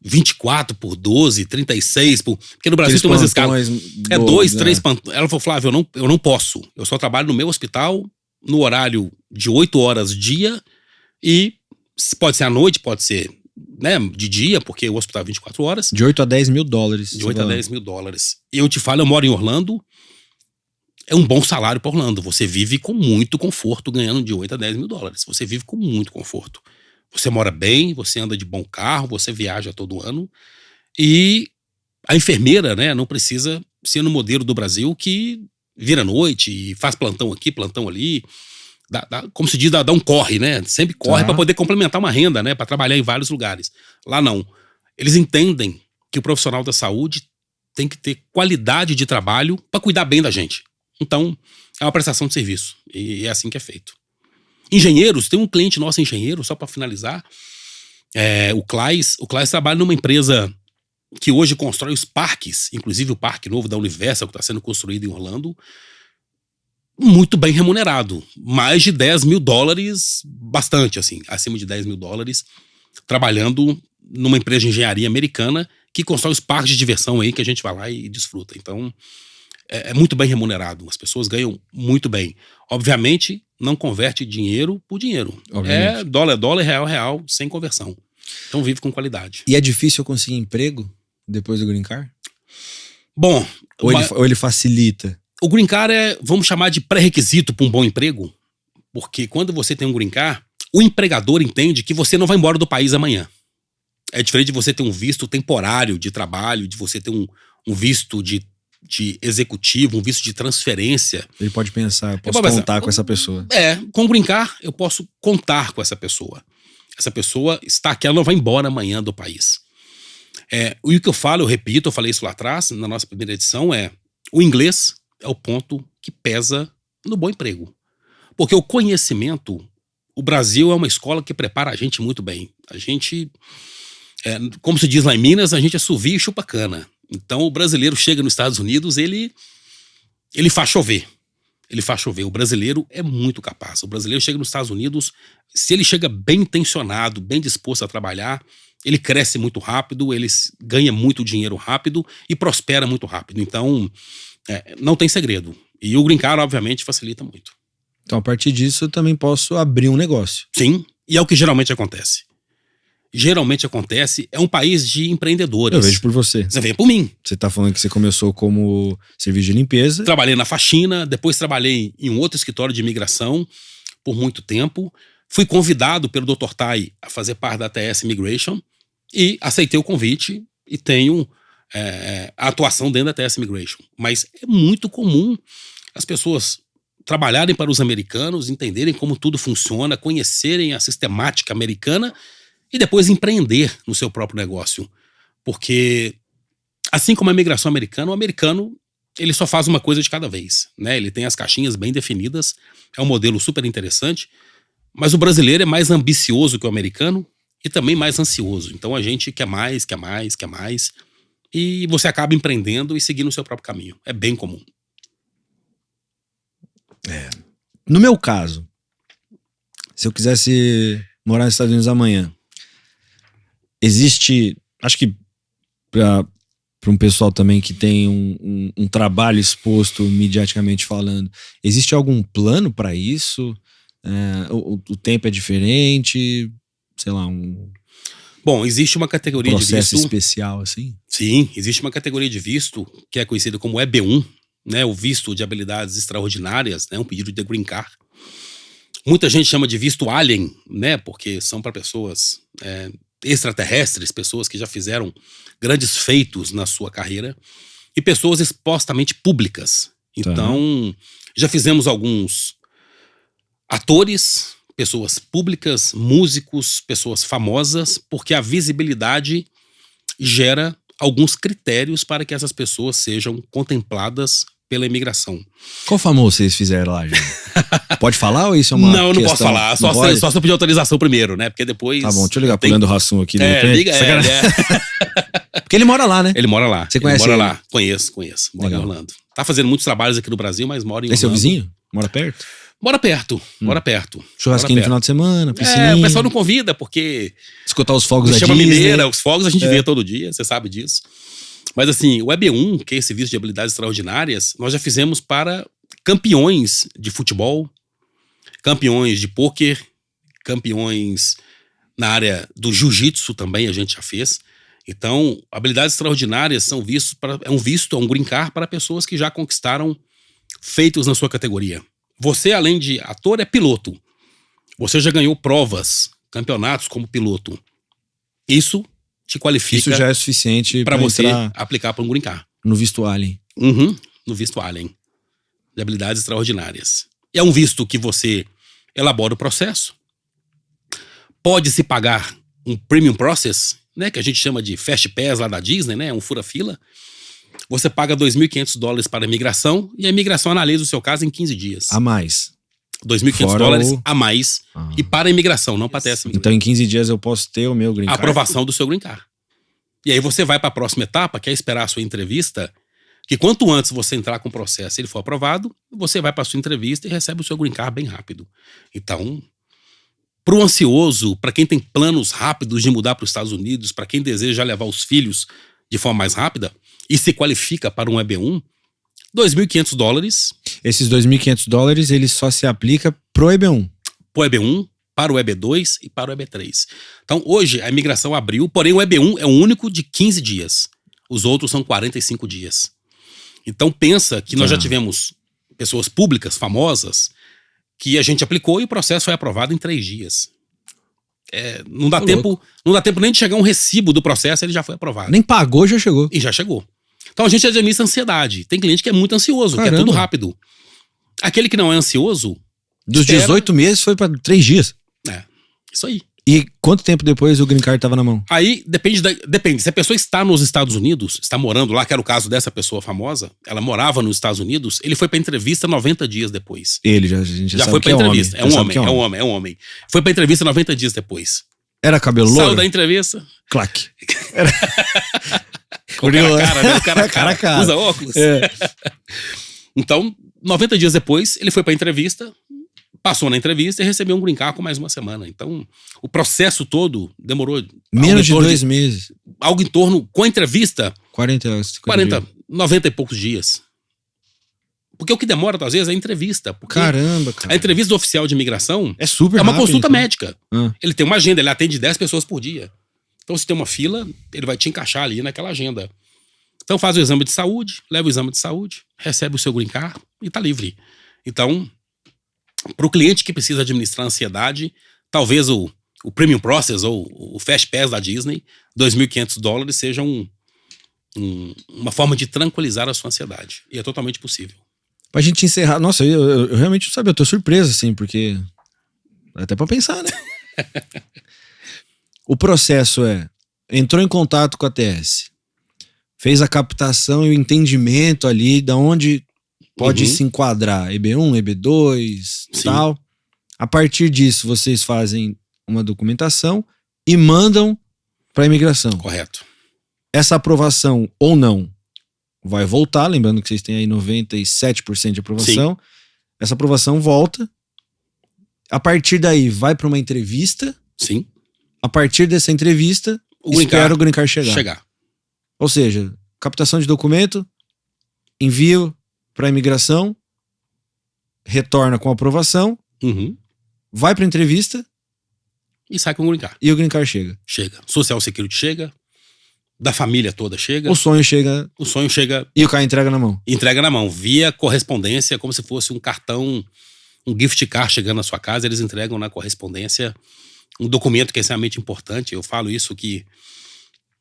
24 por 12, 36 por... Porque no Brasil tem umas escalas. 2, 3 plantões. Ela falou, Flávio, eu não posso. Eu só trabalho no meu hospital, no horário de 8 horas dia, e pode ser à noite, pode ser, né, de dia, porque o hospital é 24 horas. De 8 a 10 mil dólares. De 8 a 10 mil dólares. Eu te falo, eu moro em Orlando, é um bom salário para Orlando. Você vive com muito conforto ganhando de 8 a 10 mil dólares. Você vive com muito conforto. Você mora bem, você anda de bom carro, você viaja todo ano. E a enfermeira, né, não precisa ser no modelo do Brasil que vira noite e faz plantão aqui, plantão ali. Como se diz, dá um corre, né? Sempre corre para poder complementar uma renda, né? Para trabalhar em vários lugares. Lá não. Eles entendem que o profissional da saúde tem que ter qualidade de trabalho para cuidar bem da gente. Então, é uma prestação de serviço. E é assim que é feito. Engenheiros, tem um cliente nosso engenheiro, só para finalizar, o Claes. O Claes trabalha numa empresa que hoje constrói os parques, inclusive o parque novo da Universal, que está sendo construído em Orlando, muito bem remunerado. Mais de 10 mil dólares, bastante, assim, acima de 10 mil dólares, trabalhando numa empresa de engenharia americana que constrói os parques de diversão aí que a gente vai lá e desfruta. Então, é muito bem remunerado. As pessoas ganham muito bem. Obviamente, não converte dinheiro por dinheiro. Obviamente. É dólar, real, sem conversão. Então vive com qualidade. E é difícil conseguir emprego depois do Green Card? Bom... Ou ele facilita? O Green Card vamos chamar de pré-requisito para um bom emprego, porque quando você tem um Green Card, o empregador entende que você não vai embora do país amanhã. É diferente de você ter um visto temporário de trabalho, de você ter um visto de executivo, um visto de transferência. Ele pode pensar, eu posso contar com essa pessoa. Com o Green Card, eu posso contar com essa pessoa. Essa pessoa está aqui, ela não vai embora amanhã do país. O que eu falo, eu repito, eu falei isso lá atrás, na nossa primeira edição, o inglês é o ponto que pesa no bom emprego. Porque o conhecimento, o Brasil é uma escola que prepara a gente muito bem. A gente, como se diz lá em Minas, a gente assovia e chupa cana. Então o brasileiro chega nos Estados Unidos, ele faz chover. Ele faz chover. O brasileiro é muito capaz. O brasileiro chega nos Estados Unidos, se ele chega bem intencionado, bem disposto a trabalhar, ele cresce muito rápido, ele ganha muito dinheiro rápido e prospera muito rápido. Então, não tem segredo. E o Green Card, obviamente, facilita muito. Então, a partir disso, eu também posso abrir um negócio. Sim, e é o que geralmente acontece. Geralmente acontece, é um país de empreendedores. Eu vejo por você. Você vê por mim. Você tá falando que você começou como serviço de limpeza. Trabalhei na faxina, depois trabalhei em um outro escritório de imigração por muito tempo. Fui convidado pelo Dr. Tai a fazer parte da TS Immigration e aceitei o convite e tenho a atuação dentro da TS Immigration. Mas é muito comum as pessoas trabalharem para os americanos, entenderem como tudo funciona, conhecerem a sistemática americana e depois empreender no seu próprio negócio. Porque, assim como a imigração americana, o americano ele só faz uma coisa de cada vez, né? Ele tem as caixinhas bem definidas, é um modelo super interessante, mas o brasileiro é mais ambicioso que o americano e também mais ansioso. Então a gente quer mais, quer mais, quer mais, e você acaba empreendendo e seguindo o seu próprio caminho. É bem comum. No meu caso, se eu quisesse morar nos Estados Unidos amanhã, existe, acho que para um pessoal também que tem um trabalho exposto mediaticamente falando, existe algum plano para isso? O tempo é diferente? Sei lá, Bom, existe uma categoria de processo visto especial assim? Sim, existe uma categoria de visto que é conhecida como EB1, né, o visto de habilidades extraordinárias, né, um pedido de green card. Muita gente chama de visto alien, né, porque são para pessoas extraterrestres, pessoas que já fizeram grandes feitos na sua carreira e pessoas supostamente públicas. Então, já fizemos alguns atores, pessoas públicas, músicos, pessoas famosas, porque a visibilidade gera alguns critérios para que essas pessoas sejam contempladas pela imigração. Qual famoso vocês fizeram lá, gente? Pode falar ou isso é uma Não, não questão? posso falar. Só se eu pedir autorização primeiro, né? Porque depois... Tá bom, deixa eu ligar pro Leandro Hassum aqui. Liga, Porque ele mora lá, né? Ele mora lá. Você conhece ele? Ele? Mora lá. Conheço. Mora em Orlando. Tá fazendo muitos trabalhos aqui no Brasil, mas mora em Orlando. É seu vizinho? Mora perto? Mora perto. Churrasquinho no final de semana, piscininha. O pessoal não convida, porque... Escutar os fogos da chama Disney. mineira, os fogos a gente vê todo dia, você sabe disso. Mas assim, o EB1, que é esse visto de habilidades extraordinárias, nós já fizemos para campeões de futebol, campeões de pôquer, campeões na área do jiu-jitsu também a gente já fez. Então, habilidades extraordinárias são vistos é um green card para pessoas que já conquistaram feitos na sua categoria. Você, além de ator, é piloto. Você já ganhou provas, campeonatos como piloto. Isso te qualifica. Isso já é suficiente para você aplicar para um green card. No visto alien. No visto alien. De habilidades extraordinárias. É um visto que você elabora o processo. Pode-se pagar um premium process, né, que a gente chama de fast pass lá da Disney, né, um fura-fila. Você paga $2.500 para a imigração e a imigração analisa o seu caso em 15 dias. A mais. $2.500 a mais. E para a imigração, não para a TS. Então em 15 dias eu posso ter o meu green card. A aprovação do seu green card. E aí você vai para a próxima etapa, que é esperar a sua entrevista, que quanto antes você entrar com o processo e ele for aprovado, você vai para a sua entrevista e recebe o seu green card bem rápido. Então, para o ansioso, para quem tem planos rápidos de mudar para os Estados Unidos, para quem deseja levar os filhos de forma mais rápida e se qualifica para um EB1, $2.500. Esses $2.500, ele só se aplica pro EB1. Pro EB1, para o EB2 e para o EB3. Então, hoje, a imigração abriu, porém o EB1 é o único de 15 dias. Os outros são 45 dias. Então, pensa que nós já tivemos pessoas públicas, famosas, que a gente aplicou e o processo foi aprovado em 3 dias. Não dá tempo nem de chegar um recibo do processo, ele já foi aprovado. Nem pagou, já chegou. E já chegou. Então a gente administra ansiedade. Tem cliente que é muito ansioso, quer tudo rápido. Aquele que não é ansioso... Dos 18 meses foi para 3 dias. Isso aí. E quanto tempo depois o green card estava na mão? Aí depende. Se a pessoa está nos Estados Unidos, está morando lá, que era o caso dessa pessoa famosa, ela morava nos Estados Unidos, ele foi pra entrevista 90 dias depois. A gente já sabe foi pra entrevista. Homem. É um homem. Foi pra entrevista 90 dias depois. Era cabelo louro? Saiu da entrevista. Claque. Com cara a cara. Usa óculos. Então, 90 dias depois, ele foi pra entrevista, passou na entrevista e recebeu um green card com mais uma semana. Então, o processo todo demorou... Menos de 2 meses. Algo em torno, com a entrevista... 40, 90 e poucos dias. Porque o que demora, às vezes, é a entrevista. Caramba, cara. A entrevista do oficial de imigração é super uma rápido, consulta então. médica. Ele tem uma agenda, ele atende 10 pessoas por dia. Então, se tem uma fila, ele vai te encaixar ali naquela agenda. Então, faz o exame de saúde, leva o exame de saúde, recebe o seu green card e tá livre. Então, para o cliente que precisa administrar a ansiedade, talvez o Premium Process ou o Fast Pass da Disney, $2.500 seja uma forma de tranquilizar a sua ansiedade. E é totalmente possível. Pra gente encerrar... Nossa, eu realmente não sabia, eu tô surpreso, assim, porque... Até pra pensar, né? O processo entrou em contato com a TS, fez a captação e o entendimento ali da onde pode se enquadrar, EB1, EB2, tal. A partir disso, vocês fazem uma documentação e mandam para a imigração. Correto. Essa aprovação ou não vai voltar, lembrando que vocês têm aí 97% de aprovação. Sim. Essa aprovação volta. A partir daí, vai para uma entrevista. Sim. A partir dessa entrevista, espera o green card chegar. Ou seja, captação de documento, envio para a imigração, retorna com aprovação, vai para entrevista e sai com o green card. E o green card chega. Chega. Social Security chega, da família toda chega. O sonho chega. E o cara entrega na mão. Entrega na mão, via correspondência, como se fosse um cartão, um gift card chegando na sua casa, eles entregam na correspondência um documento que é extremamente importante. Eu falo isso que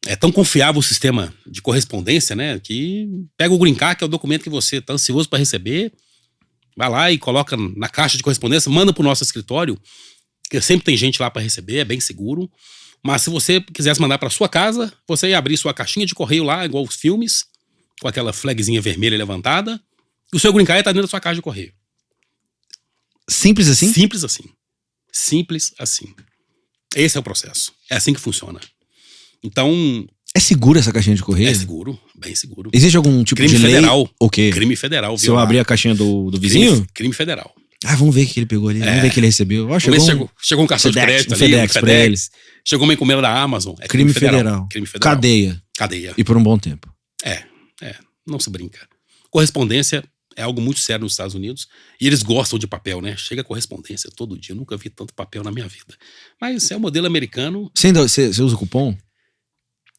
é tão confiável o sistema de correspondência, né? Que pega o green card, que é o documento que você tá ansioso para receber, vai lá e coloca na caixa de correspondência, manda pro nosso escritório, que sempre tem gente lá para receber, é bem seguro. Mas se você quisesse mandar para sua casa, você ia abrir sua caixinha de correio lá, igual os filmes, com aquela flagzinha vermelha levantada, e o seu green card tá dentro da sua caixa de correio. Simples assim? Simples assim. Simples assim. Esse é o processo. É assim que funciona. Então... É seguro essa caixinha de correio? É seguro, bem seguro. Existe algum tipo crime de lei? Federal. O quê? Crime federal. Se eu abrir a caixinha do vizinho? Crime federal. Ah, vamos ver o que ele pegou ali. Vamos ver o que ele recebeu. Oh, chegou um cartão de crédito ali, FedEx pra eles. Chegou uma encomenda da Amazon. É crime federal. Crime federal. Cadeia. E por um bom tempo. Não se brinca. Correspondência é algo muito sério nos Estados Unidos. E eles gostam de papel, né? Chega correspondência todo dia. Eu nunca vi tanto papel na minha vida. Mas é o modelo americano. Você usa cupom?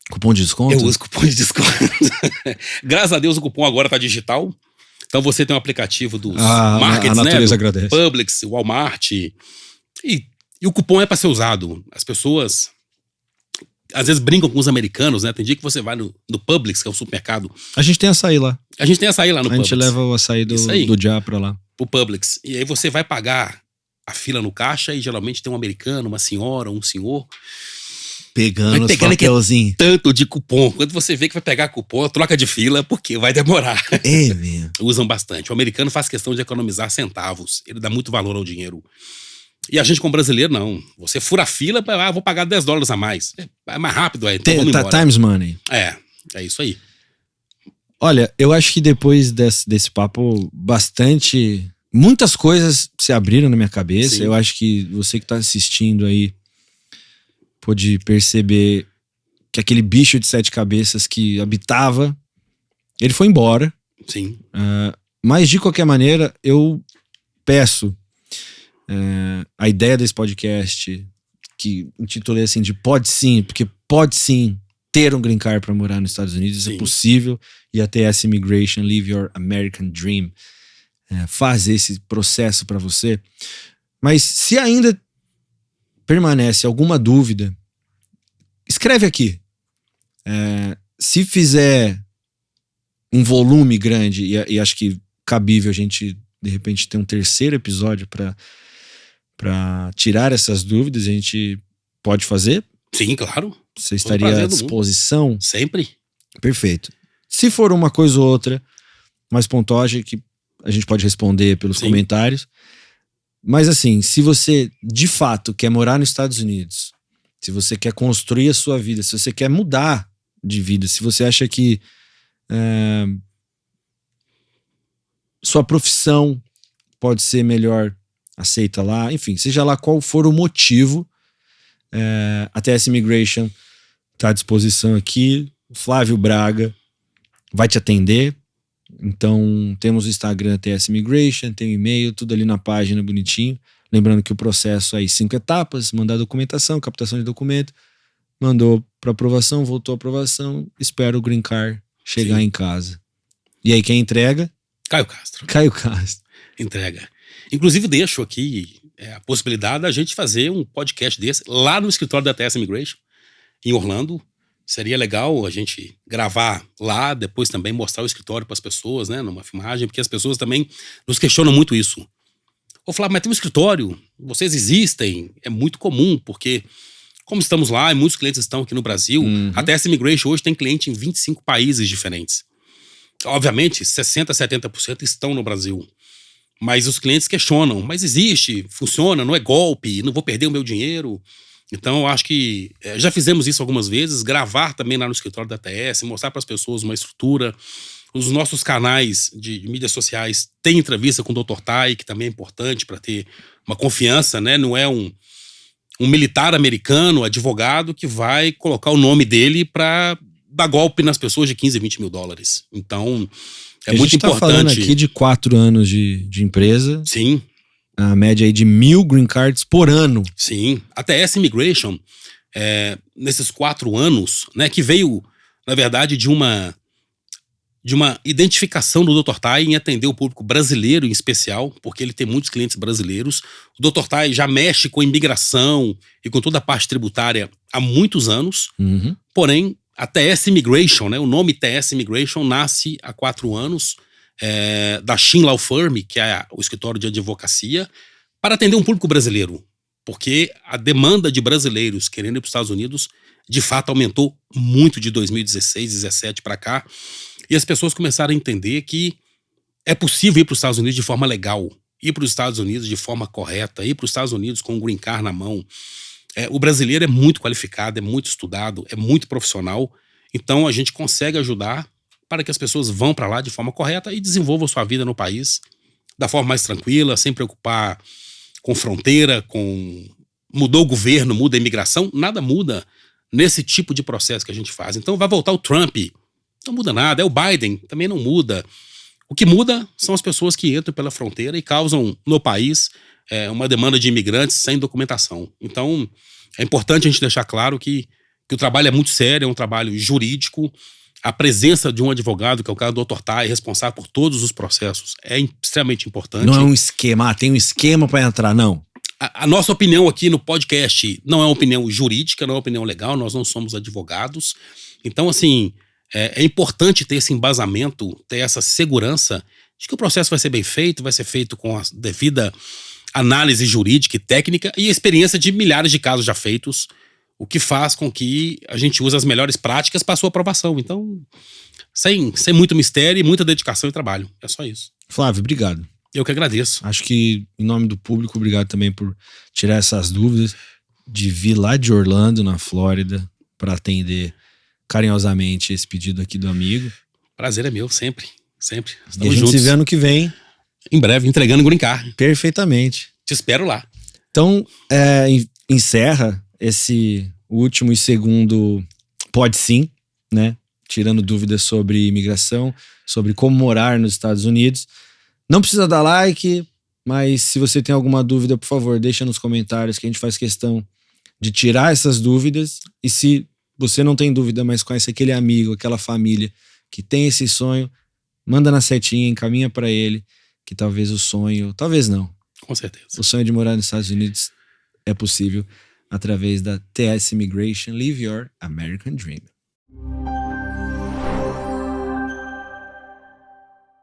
Cupom de desconto? Eu uso cupom de desconto. Graças a Deus o cupom agora tá digital. Então você tem um aplicativo dos markets, a natureza né? agradece. Publix, Walmart. E o cupom é para ser usado. As pessoas às vezes brincam com os americanos, né? Tem dia que você vai no Publix, que é um supermercado. A gente tem açaí lá. A gente tem açaí lá no Publix. A gente leva o açaí do Dia pra lá. Pro Publix. E aí você vai pagar a fila no caixa e geralmente tem um americano, uma senhora, um senhor pegando os papelzinhos. Tanto de cupom. Quando você vê que vai pegar cupom, troca de fila, porque vai demorar. É mesmo. Usam bastante. O americano faz questão de economizar centavos. Ele dá muito valor ao dinheiro. E a gente, como brasileiro, não. Você fura a fila, vou pagar $10 a mais. É mais rápido, então vamos embora. Times money. É isso aí. Olha, eu acho que depois desse papo, muitas coisas se abriram na minha cabeça. Sim. Eu acho que você que tá assistindo aí pôde perceber que aquele bicho de 7 cabeças que habitava, ele foi embora. Sim. Mas de qualquer maneira, eu peço a ideia desse podcast, que intitulei assim de pode sim, porque pode sim ter um green card para morar nos Estados Unidos. Isso é possível. E a TS Immigration, Live Your American Dream, faz esse processo para você. Mas se ainda permanece alguma dúvida, escreve aqui. Se fizer um volume grande, e acho que cabível a gente de repente ter um terceiro episódio para tirar essas dúvidas, a gente pode fazer? Sim, claro. Você estaria à disposição? Sempre. Perfeito. Se for uma coisa ou outra mais pontuagem, que a gente pode responder pelos comentários. Mas assim, se você de fato quer morar nos Estados Unidos, se você quer construir a sua vida, se você quer mudar de vida, se você acha que sua profissão pode ser melhor aceita lá, enfim, seja lá qual for o motivo, a TS Immigration está à disposição aqui. O Flávio Braga vai te atender. Então, temos o Instagram TS Immigration, tem o e-mail, tudo ali na página bonitinho. Lembrando que o processo aí 5 etapas, mandar documentação, captação de documento, mandou para aprovação, voltou à aprovação, espera o Green Card chegar em casa. E aí quem entrega? Caio Castro. Caio Castro. Entrega. Inclusive deixo aqui a possibilidade da gente fazer um podcast desse lá no escritório da TS Immigration, em Orlando. Seria legal a gente gravar lá, depois também mostrar o escritório para as pessoas, né, numa filmagem, porque as pessoas também nos questionam muito isso. Ô Flávio, mas tem um escritório, vocês existem, é muito comum, porque como estamos lá e muitos clientes estão aqui no Brasil, a TS Immigration hoje tem cliente em 25 países diferentes. Obviamente, 60%, 70% estão no Brasil. Mas os clientes questionam, mas existe, funciona, não é golpe, não vou perder o meu dinheiro. Então, eu acho que já fizemos isso algumas vezes, gravar também lá no escritório da TS, mostrar para as pessoas uma estrutura. Os nossos canais de mídias sociais têm entrevista com o Dr. Tai, que também é importante para ter uma confiança, né? Não é um militar americano, advogado, que vai colocar o nome dele para dar golpe nas pessoas de 15, 20 mil dólares. Então, é muito importante. A gente tá falando aqui de 4 anos de empresa. Sim. A média aí de 1.000 green cards por ano. Sim. A TS Immigration, nesses 4 anos, né, que veio, na verdade, de uma identificação do Dr. Tai em atender o público brasileiro em especial, porque ele tem muitos clientes brasileiros. O Dr. Tai já mexe com imigração e com toda a parte tributária há muitos anos. Porém, a TS Immigration, né, o nome TS Immigration nasce há 4 anos da Shin Law Firm, que é o escritório de advocacia, para atender um público brasileiro. Porque a demanda de brasileiros querendo ir para os Estados Unidos, de fato, aumentou muito de 2016, 2017 para cá. E as pessoas começaram a entender que é possível ir para os Estados Unidos de forma legal, ir para os Estados Unidos de forma correta, ir para os Estados Unidos com um green card na mão. O brasileiro é muito qualificado, é muito estudado, é muito profissional. Então a gente consegue ajudar para que as pessoas vão para lá de forma correta e desenvolvam sua vida no país da forma mais tranquila, sem preocupar com fronteira, mudou o governo, muda a imigração, nada muda nesse tipo de processo que a gente faz. Então vai voltar o Trump, não muda nada, o Biden também não muda. O que muda são as pessoas que entram pela fronteira e causam no país uma demanda de imigrantes sem documentação. Então é importante a gente deixar claro que o trabalho é muito sério, é um trabalho jurídico. A presença de um advogado, que é o caso do Dr. Tai, responsável por todos os processos, é extremamente importante. Não é um esquema, tem um esquema para entrar, não. A nossa opinião aqui no podcast não é uma opinião jurídica, não é uma opinião legal, nós não somos advogados. Então, assim, é importante ter esse embasamento, ter essa segurança de que o processo vai ser bem feito, vai ser feito com a devida análise jurídica e técnica e experiência de milhares de casos já feitos, o que faz com que a gente use as melhores práticas para a sua aprovação. Então, sem muito mistério e muita dedicação e trabalho. É só isso. Flávio, obrigado. Eu que agradeço. Acho que, em nome do público, obrigado também por tirar essas dúvidas, de vir lá de Orlando, na Flórida, para atender carinhosamente esse pedido aqui do amigo. Prazer é meu, sempre. Sempre. Estamos e a gente juntos. Se vê ano que vem. Em breve, entregando o Green Card. Perfeitamente. Te espero lá. Então, encerra esse último e segundo Pode Sim, né? Tirando dúvidas sobre imigração, sobre como morar nos Estados Unidos. Não precisa dar like, mas se você tem alguma dúvida, por favor, deixa nos comentários que a gente faz questão de tirar essas dúvidas. E se você não tem dúvida, mas conhece aquele amigo, aquela família que tem esse sonho, manda na setinha, encaminha para ele, que talvez o sonho, talvez não. Com certeza. O sonho de morar nos Estados Unidos é possível através da TS Immigration. Live Your American Dream.